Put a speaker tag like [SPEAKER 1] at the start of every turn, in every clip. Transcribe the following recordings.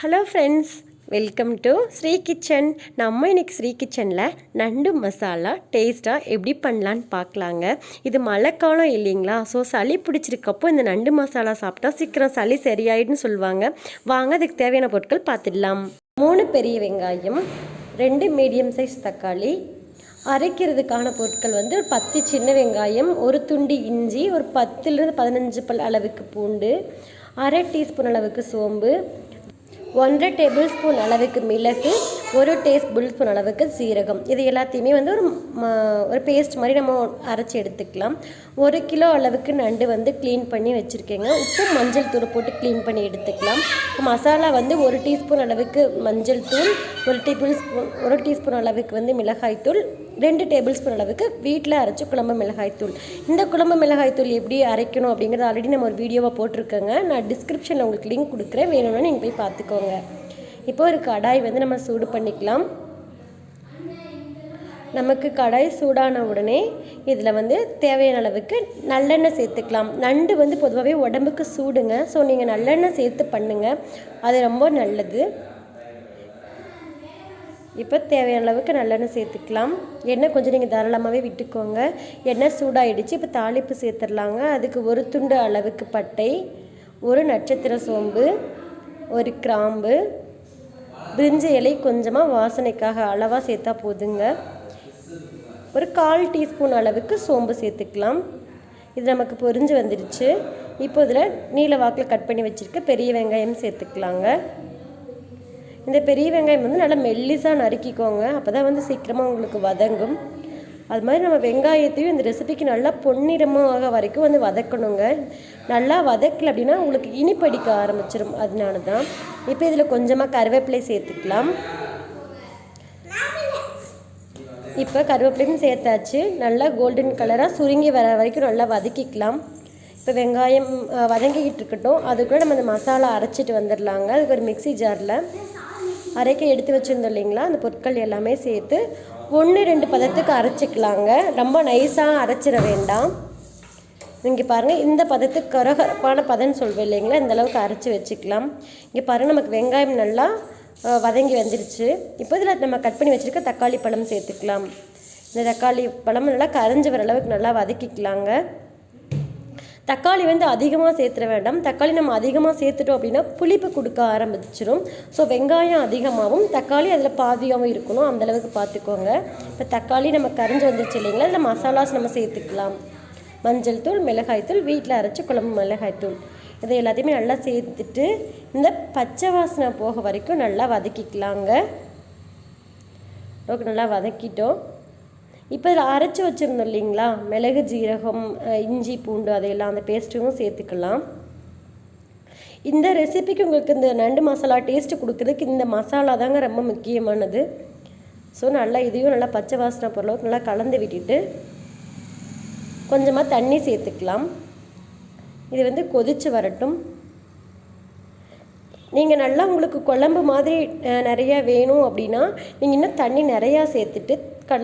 [SPEAKER 1] Hello friends, welcome to Sri kitchen. நம்ம இன்றைக்கி ஸ்ரீ கிச்சனில் நண்டு மசாலா டேஸ்ட்டாக எப்படி பண்ணலான்னு பார்க்கலாங்க. இது மழைக்காலம் இல்லைங்களா, ஸோ சளி பிடிச்சிருக்கப்போ இந்த நண்டு மசாலா சாப்பிட்டா சீக்கிரம் சளி சரியாயிடுன்னு சொல்லுவாங்க. வாங்க அதுக்கு தேவையான பொருட்கள் பார்த்துடலாம். 3 பெரிய வெங்காயம், 2 மீடியம் சைஸ் தக்காளி, அரைக்கிறதுக்கான பொருட்கள் வந்து 10 சின்ன வெங்காயம், ஒரு துண்டு இஞ்சி, ஒரு 10லேருந்து 15 பல் அளவுக்கு பூண்டு, அரை டீஸ்பூன் அளவுக்கு சோம்பு, 1.5 டேபிள் ஸ்பூன் அளவுக்கு மிளகு, 1 டேபிள் ஸ்பூன் அளவுக்கு சீரகம். இது எல்லாத்தையுமே வந்து ஒரு பேஸ்ட் மாதிரி நம்ம அரைச்சி எடுத்துக்கலாம். 1 கிலோ அளவுக்கு நண்டு வந்து க்ளீன் பண்ணி வச்சுருக்கேங்க. உப்பு மஞ்சள் தூள் போட்டு க்ளீன் பண்ணி எடுத்துக்கலாம். மசாலா வந்து 1 டீஸ்பூன் அளவுக்கு மஞ்சள் தூள், 1 டீஸ்பூன் அளவுக்கு வந்து மிளகாய் தூள், 2 டேபிள் ஸ்பூன் அளவுக்கு வீட்டில் அரைச்சி குழம்பு மிளகாய் தூள். இந்த குழம்பு மிளகாய் தூள் எப்படி அரைக்கணும் அப்படிங்கிறது ஆல்ரெடி நம்ம ஒரு வீடியோவை போட்டிருக்கேங்க. நான் டிஸ்கிரிப்ஷனில் உங்களுக்கு லிங்க் கொடுக்குறேன், வேணும்னா நீங்கள் போய் பார்த்துக்கோங்க. இப்போ ஒரு கடாய் வந்து நம்ம சூடு பண்ணிக்கலாம். நமக்கு கடாய் சூடான உடனே இதில் வந்து தேவையான அளவுக்கு நல்லெண்ணெய் சேர்த்துக்கலாம். நண்டு வந்து பொதுவாகவே உடம்புக்கு சூடுங்க, ஸோ நீங்கள் நல்லெண்ணெய் சேர்த்து பண்ணுங்கள், அது ரொம்ப நல்லது. இப்போ தேவையான அளவுக்கு நல்லெண்ணெய் சேர்த்துக்கலாம். எண்ணெய் கொஞ்சம் நீங்கள் தாராளமாகவே விட்டுக்கோங்க. எண்ணெய் சூடாகிடுச்சு. இப்போ தாளிப்பு சேர்த்துடலாங்க. அதுக்கு 1 துண்டு அளவுக்கு பட்டை, 1 நட்சத்திர சோம்பு, 1 கிராம்பு, பிரிஞ்சி இலை கொஞ்சமாக வாசனைக்காக அளவாக சேர்த்தா போதுங்க. ஒரு 1/4 டீஸ்பூன் அளவுக்கு சோம்பு சேர்த்துக்கலாம். இது நமக்கு பொரிஞ்சு வந்துடுச்சு. இப்போ இதில் நீல வாக்கில் கட் பண்ணி வச்சுருக்க பெரிய வெங்காயம் சேர்த்துக்கலாங்க. இந்த பெரிய வெங்காயம் வந்து நல்லா மெல்லிசாக நறுக்கிக்கோங்க, அப்போ தான் வந்து சீக்கிரமாக உங்களுக்கு வதங்கும். அது மாதிரி நம்ம வெங்காயத்தையும் இந்த ரெசிபிக்கு நல்லா பொன்னிறமாக வரைக்கும் வந்து வதக்கணுங்க. நல்லா வதக்கல அப்படின்னா உங்களுக்கு இனிப்படிக்க ஆரம்பிச்சிடும், அதனால தான். இப்போ இதில் கொஞ்சமாக கருவேப்பிலை சேர்த்துக்கலாம். இப்போ கருவேப்பிலையும் சேர்த்தாச்சு. நல்லா கோல்டன் கலராக சுருங்கி வர வரைக்கும் நல்லா வதக்கிக்கலாம். இப்போ வெங்காயம் வதங்கிக்கிட்டு இருக்கட்டும். அதுக்குள்ளே நம்ம அந்த மசாலா அரைச்சிட்டு வந்துடலாங்க. அதுக்கு ஒரு மிக்ஸி ஜாரில் அரைக்க எடுத்து வச்சுருந்தோம் இல்லைங்களா, அந்த பொருட்கள் எல்லாமே சேர்த்து 1-2 பதத்துக்கு அரைச்சிக்கலாங்க. ரொம்ப நைஸாக அரைச்சிட வேண்டாம். இங்கே பாருங்கள், இந்த பதத்துக்கு கரகரப்பான பதம்னு சொல்வேன் இல்லைங்களா, இந்த அளவுக்கு அரைச்சி வச்சுக்கலாம். இங்கே பாருங்கள், நமக்கு வெங்காயம் நல்லா வதங்கி வந்துருச்சு. இப்போ இதில் நம்ம கட் பண்ணி வச்சுருக்க தக்காளி பழம் சேர்த்துக்கலாம். இந்த தக்காளி பழம் நல்லா கரைஞ்சி வர அளவுக்கு நல்லா வதக்கிக்கலாங்க. தக்காளி வந்து அதிகமாக சேர்த்துட வேண்டாம். தக்காளி நம்ம அதிகமாக சேர்த்துட்டோம் அப்படின்னா புளிப்பு கொடுக்க ஆரம்பிச்சிடும். ஸோ வெங்காயம் அதிகமாகவும் தக்காளி அதில் பாதியாகவும் இருக்கணும், அந்தளவுக்கு பார்த்துக்கோங்க. இப்போ தக்காளி நம்ம கரைஞ்சி வந்துருச்சு இல்லைங்களா, அதில் மசாலாஸ் நம்ம சேர்த்துக்கலாம். மஞ்சள் தூள், மிளகாய் தூள், வீட்டில் அரைச்சி குழம்பு மிளகாய் தூள், இதை எல்லாத்தையுமே நல்லா சேர்த்துட்டு இந்த பச்சை வாசனை போக வரைக்கும் நல்லா வதக்கிக்கலாங்க. நல்லா வதக்கிட்டோம். இப்போ இதில் அரைச்சி வச்சுருந்தோம் இல்லைங்களா, மிளகு, ஜீரகம், இஞ்சி, பூண்டு, அதையெல்லாம் அந்த பேஸ்ட்டும் சேர்த்துக்கலாம். இந்த ரெசிபிக்கு உங்களுக்கு இந்த நண்டு மசாலா டேஸ்ட்டு கொடுக்குறதுக்கு இந்த மசாலா தாங்க ரொம்ப முக்கியமானது. ஸோ நல்லா இதையும் நல்லா பச்சை வாசனை பொருளவுக்கு நல்லா கலந்து விட்டுட்டு கொஞ்சமாக தண்ணி சேர்த்துக்கலாம். இது வந்து கொதித்து வரட்டும். நீங்கள் நல்லா உங்களுக்கு குழம்பு மாதிரி நிறையா வேணும் அப்படின்னா நீங்கள் இன்னும் தண்ணி நிறையா சேர்த்துட்டு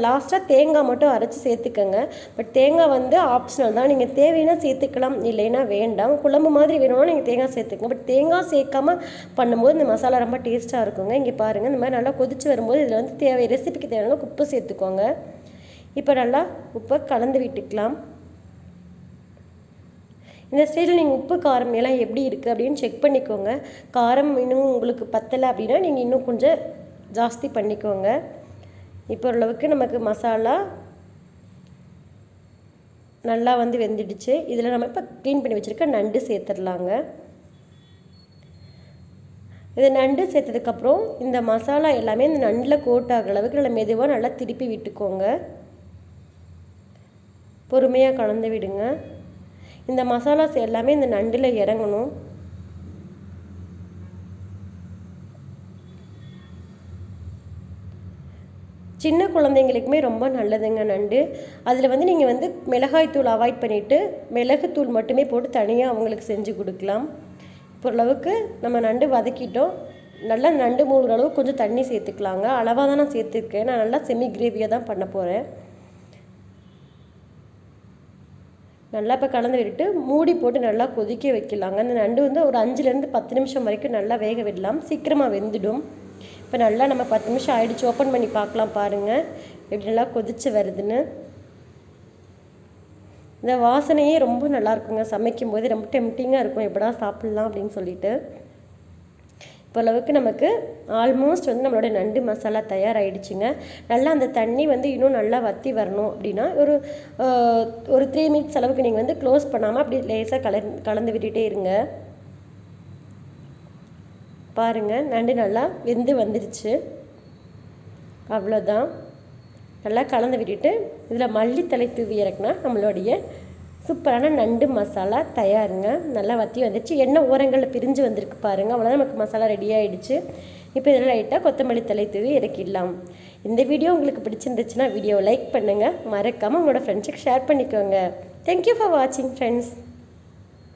[SPEAKER 1] லாஸ்ட்டாக தேங்காய் மட்டும் அரைச்சி சேர்த்துக்கங்க. பட் தேங்காய் வந்து ஆப்ஷனல் தான், நீங்கள் தேவைன்னா சேர்த்துக்கலாம், இல்லைன்னா வேண்டாம். குழம்பு மாதிரி வேணும்னா நீங்கள் தேங்காய் சேர்த்துக்கங்க. பட் தேங்காய் சேர்க்காமல் பண்ணும்போது இந்த மசாலா ரொம்ப டேஸ்ட்டாக இருக்குங்க. இங்கே பாருங்கள், இந்த மாதிரி நல்லா கொதித்து வரும்போது இதில் வந்து ரெசிபிக்கு தேவையான உப்பு சேர்த்துக்கோங்க. இப்போ நல்லா உப்பை கலந்து விட்டுக்கலாம். இந்த ஸ்டேஜில் நீங்கள் உப்பு காரம் எல்லாம் எப்படி இருக்குது அப்படின்னு செக் பண்ணிக்கோங்க. காரம் இன்னும் உங்களுக்கு பத்தலை அப்படின்னா நீங்கள் இன்னும் கொஞ்சம் ஜாஸ்தி பண்ணிக்கோங்க. இப்போ ஓரளவுக்கு நமக்கு மசாலா நல்லா வந்து வெந்துடுச்சு. இதில் நம்ம இப்போ க்ளீன் பண்ணி வச்சுருக்க நண்டு சேர்த்துடலாங்க. இது நண்டு சேர்த்ததுக்கப்புறம் இந்த மசாலா எல்லாமே இந்த நண்டில் கோட் ஆகிற அளவுக்கு நல்லா மெதுவாக நல்லா திருப்பி விட்டுக்கோங்க. பொறுமையாக கலந்து விடுங்க. இந்த மசாலாஸ் எல்லாமே இந்த நண்டில் இறங்கணும். சின்ன குழந்தைங்களுக்குமே ரொம்ப நல்லதுங்க நண்டு. அதில் வந்து நீங்கள் வந்து மிளகாய் தூள் அவாய்ட் பண்ணிவிட்டு மிளகுத்தூள் மட்டுமே போட்டு தனியாக அவங்களுக்கு செஞ்சு கொடுக்கலாம். இப்போ ஓரளவுக்கு நம்ம நண்டு வதக்கிட்டோம். நல்லா நண்டு மூழ்கிற அளவுக்கு கொஞ்சம் தண்ணி சேர்த்துக்கலாங்க. அளவாக தான் நான் சேர்த்துருக்கேன். நான் நல்லா செமி கிரேவியாக தான் பண்ண போகிறேன். நல்லா இப்போ கலந்து விட்டுட்டு மூடி போட்டு நல்லா கொதிக்க வைக்கலாங்க. அந்த நண்டு வந்து ஒரு 5லேருந்து 10 நிமிஷம் வரைக்கும் நல்லா வேக விடலாம், சீக்கிரமாக வெந்துடும். இப்போ நல்லா நம்ம 10 நிமிஷம் ஆகிடுச்சு, ஓப்பன் பண்ணி பார்க்கலாம். பாருங்கள் எப்படி நல்லா கொதிச்சு வருதுன்னு. இந்த வாசனையே ரொம்ப நல்லாயிருக்குங்க, சமைக்கும் போது ரொம்ப டெம்டிங்காக இருக்கும், எப்படா சாப்பிட்லாம் அப்படின்னு சொல்லிட்டு. இப்போ அளவுக்கு நமக்கு ஆல்மோஸ்ட் வந்து நம்மளோட நண்டு மசாலா தயாராகிடுச்சுங்க. நல்லா அந்த தண்ணி வந்து இன்னும் நல்லா வற்றி வரணும் அப்படின்னா ஒரு 3 மினிட்ஸ் அளவுக்கு நீங்கள் வந்து க்ளோஸ் பண்ணாமல் அப்படி லேசாக கலந்து விட்டுட்டே இருங்க. பாருங்கள் நண்டு நல்லா வெந்து வந்துடுச்சு. அவ்வளோதான், நல்லா கலந்து விட்டுட்டு இதில் மல்லித்தலை தூவி இறக்குனா நம்மளுடைய சூப்பரான நண்டு மசாலா தயாருங்க. நல்லா வற்றி வந்துடுச்சு, எண்ணெய் ஓரங்களில் பிரிஞ்சு வந்திருக்கு பாருங்கள். அவ்வளோதான், நமக்கு மசாலா ரெடி ஆகிடுச்சு. இப்போ இதில் லைட்டாக கொத்தமல்லி தலை தூவி இறக்கிடலாம். இந்த வீடியோ உங்களுக்கு பிடிச்சிருந்துச்சுன்னா வீடியோவை லைக் பண்ணுங்கள், மறக்காமல் உங்களோட ஃப்ரெண்ட்ஸுக்கு ஷேர் பண்ணிக்கோங்க. தேங்க்யூ ஃபார் வாட்சிங் ஃப்ரெண்ட்ஸ்.